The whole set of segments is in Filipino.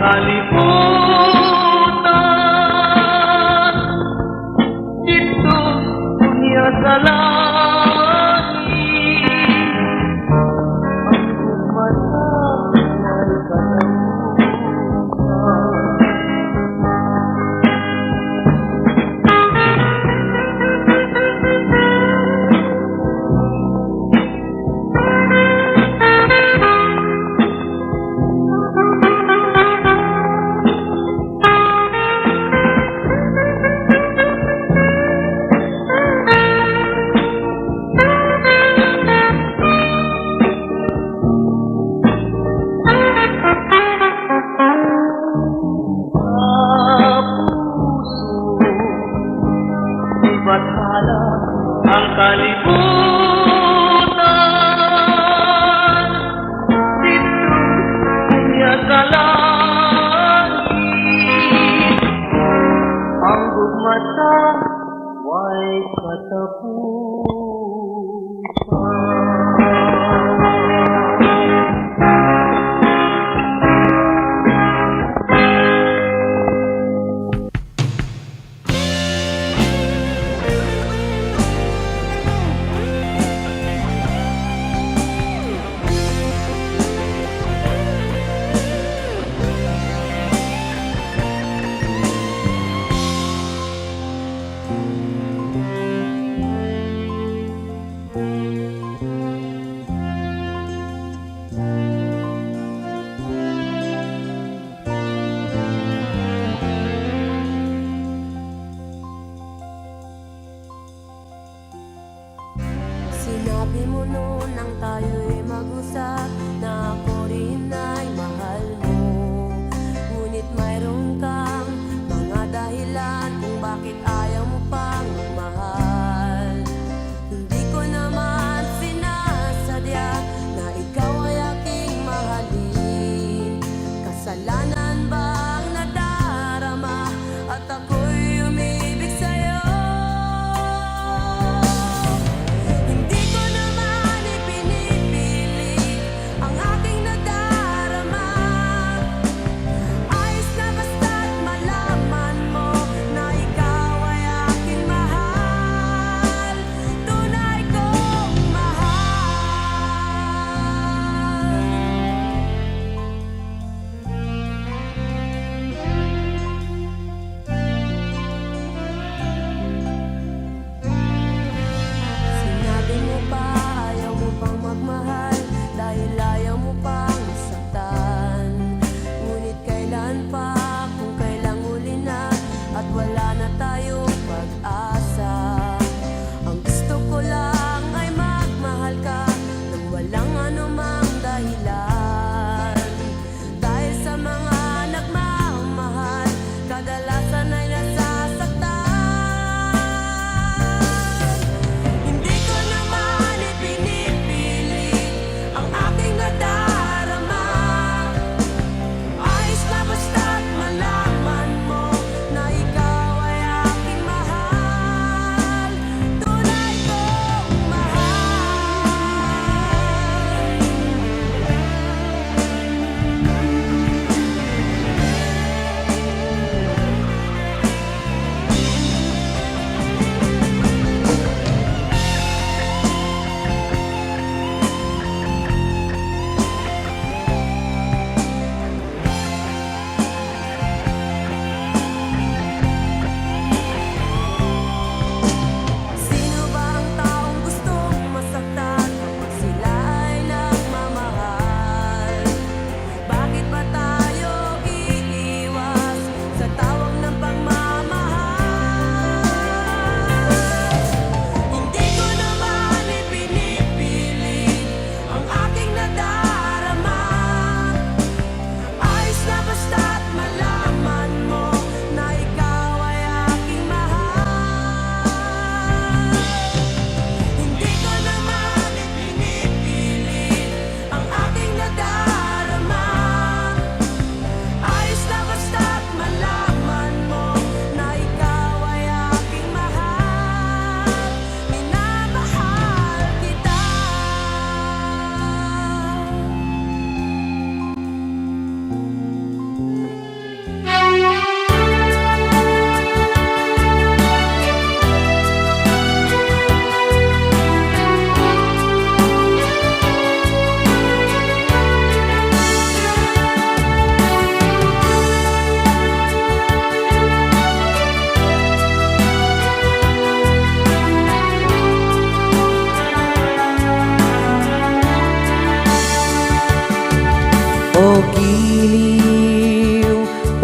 kalibutan dito niya sa langit ang mata ay katapusan.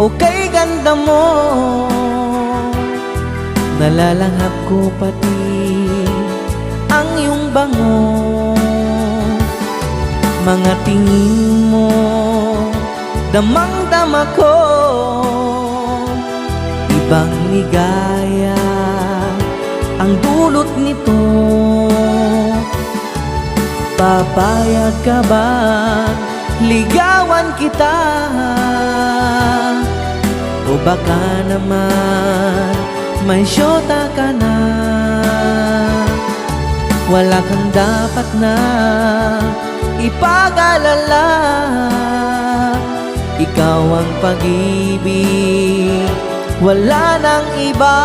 o kay ganda mo. Nalalanghap ko pati ang iyong bango. Mga tingin mo, damang-dama ko. Ibang ligaya ang dulot nito. Papayag ka ba ligawan kita? O baka naman may syota ka na? Wala kang dapat na ipag-alala. Ikaw ang pag-ibig, wala nang iba.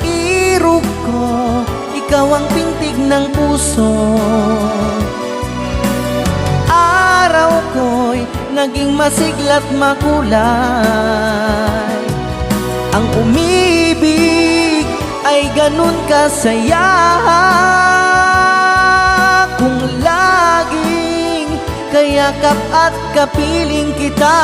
Irog ko, ikaw ang pintig ng puso. Araw ko'y naging masigla't makulay. Ang umibig ay ganun kasaya kung laging kayakap at kapiling kita.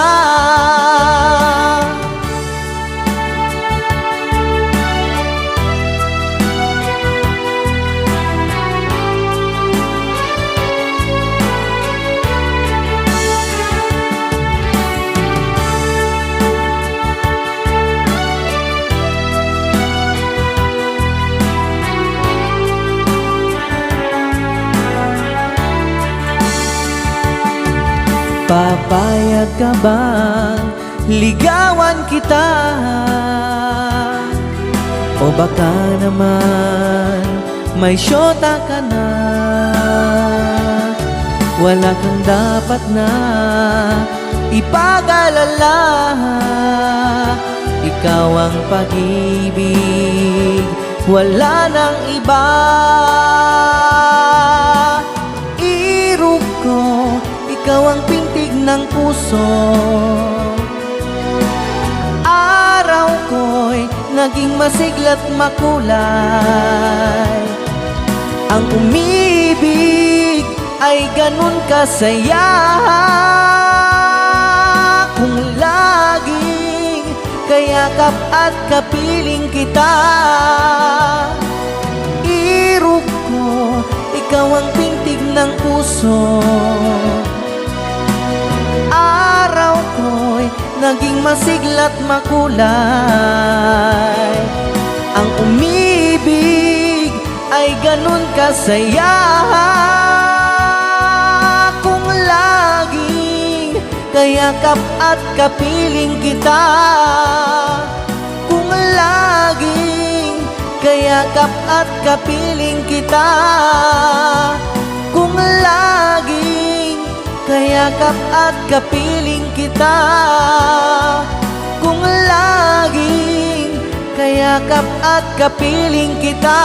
Papayag ka bang ligawan kita? O baka naman may syota ka na? Wala kang dapat na ipag-alala. Ikaw ang pag-ibig, wala nang iba. Irog ko, ikaw ang pintig ng puso. Araw ko'y naging masigla't makulay. Ang umibig ay ganun kasaya kung laging kayakap at kapiling kita. Irog ko, ikaw ang pintig ng puso. Araw ko'y naging masigla't makulay. Ang umibig ay ganun kasaya kung laging kayakap at kapiling kita. Kung laging kayakap at kapiling kita. Kung laging kayakap at kapiling kita. Kung laging kayakap at kapiling kita.